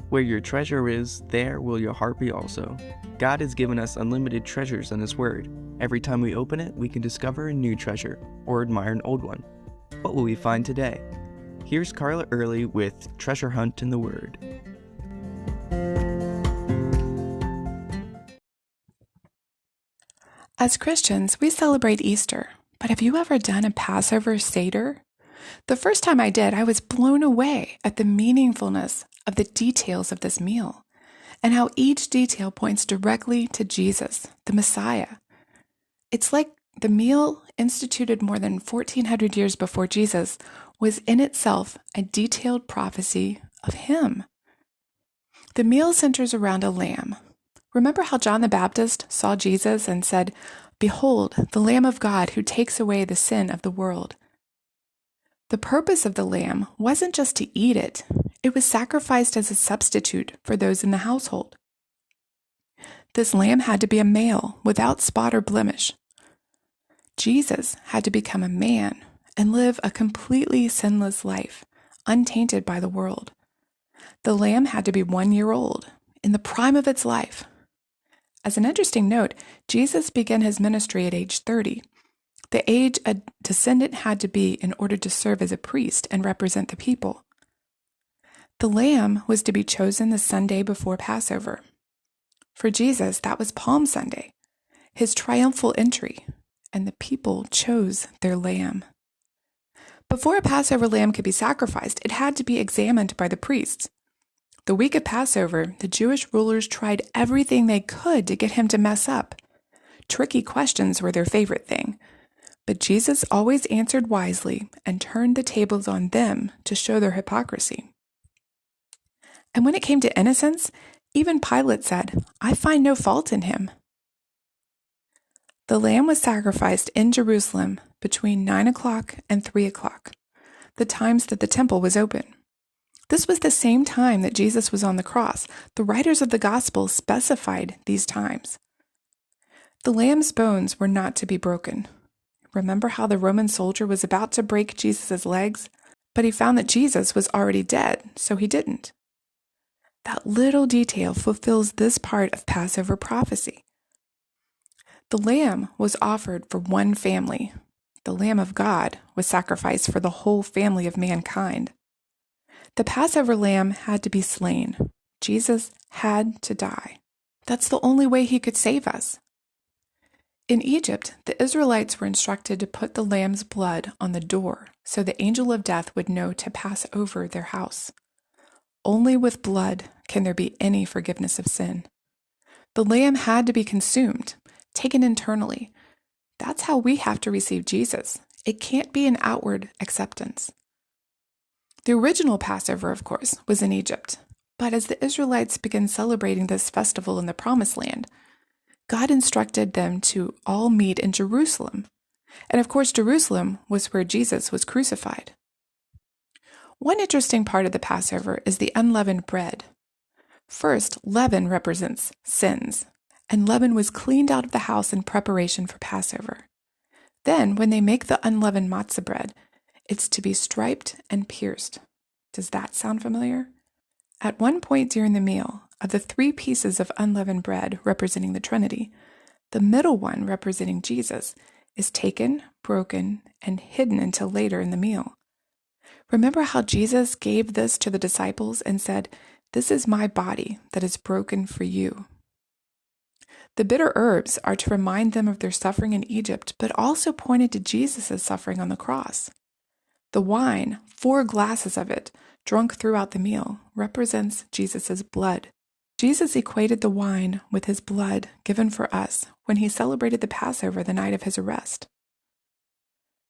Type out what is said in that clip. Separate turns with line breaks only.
Where your treasure is, there will your heart be also. God has given us unlimited treasures in His Word. Every time we open it, we can discover a new treasure or admire an old one. What will we find today? Here's Carla Early with Treasure Hunt in the Word.
As Christians, we celebrate Easter, but have you ever done a Passover Seder? The first time I did, I was blown away at the meaningfulness of the details of this meal and how each detail points directly to Jesus, the Messiah. It's like the meal, instituted more than 1,400 years before Jesus, was in itself a detailed prophecy of Him. The meal centers around a lamb. Remember how John the Baptist saw Jesus and said, "Behold, the Lamb of God who takes away the sin of the world." The purpose of the lamb wasn't just to eat it. It was sacrificed as a substitute for those in the household. This lamb had to be a male without spot or blemish. Jesus had to become a man and live a completely sinless life, untainted by the world. The lamb had to be 1 year old, in the prime of its life. As an interesting note, Jesus began his ministry at age 30, the age a descendant had to be in order to serve as a priest and represent the people. The lamb was to be chosen the Sunday before Passover. For Jesus, that was Palm Sunday, his triumphal entry, and the people chose their lamb. Before a Passover lamb could be sacrificed, it had to be examined by the priests. The week of Passover, the Jewish rulers tried everything they could to get him to mess up. Tricky questions were their favorite thing, but Jesus always answered wisely and turned the tables on them to show their hypocrisy. And when it came to innocence, even Pilate said, "I find no fault in him." The lamb was sacrificed in Jerusalem between 9 o'clock and 3 o'clock, the times that the temple was open. This was the same time that Jesus was on the cross. The writers of the gospel specified these times. The lamb's bones were not to be broken. Remember how the Roman soldier was about to break Jesus' legs, but he found that Jesus was already dead, so he didn't. That little detail fulfills this part of Passover prophecy. The lamb was offered for one family. The Lamb of God was sacrificed for the whole family of mankind. The Passover lamb had to be slain. Jesus had to die. That's the only way he could save us. In Egypt, the Israelites were instructed to put the lamb's blood on the door so the angel of death would know to pass over their house. Only with blood can there be any forgiveness of sin. The lamb had to be consumed, taken internally. That's how we have to receive Jesus. It can't be an outward acceptance. The original Passover, of course, was in Egypt, but as the Israelites began celebrating this festival in the Promised Land, God instructed them to all meet in Jerusalem. And of course, Jerusalem was where Jesus was crucified. One interesting part of the Passover is the unleavened bread. First, leaven represents sins, and leaven was cleaned out of the house in preparation for Passover. Then, when they make the unleavened matzah bread, it's to be striped and pierced. Does that sound familiar? At one point during the meal, of the 3 pieces of unleavened bread representing the Trinity, the middle one representing Jesus is taken, broken, and hidden until later in the meal. Remember how Jesus gave this to the disciples and said, "This is my body that is broken for you." The bitter herbs are to remind them of their suffering in Egypt, but also pointed to Jesus' suffering on the cross. The wine, 4 glasses of it, drunk throughout the meal, represents Jesus' blood. Jesus equated the wine with his blood given for us when he celebrated the Passover the night of his arrest.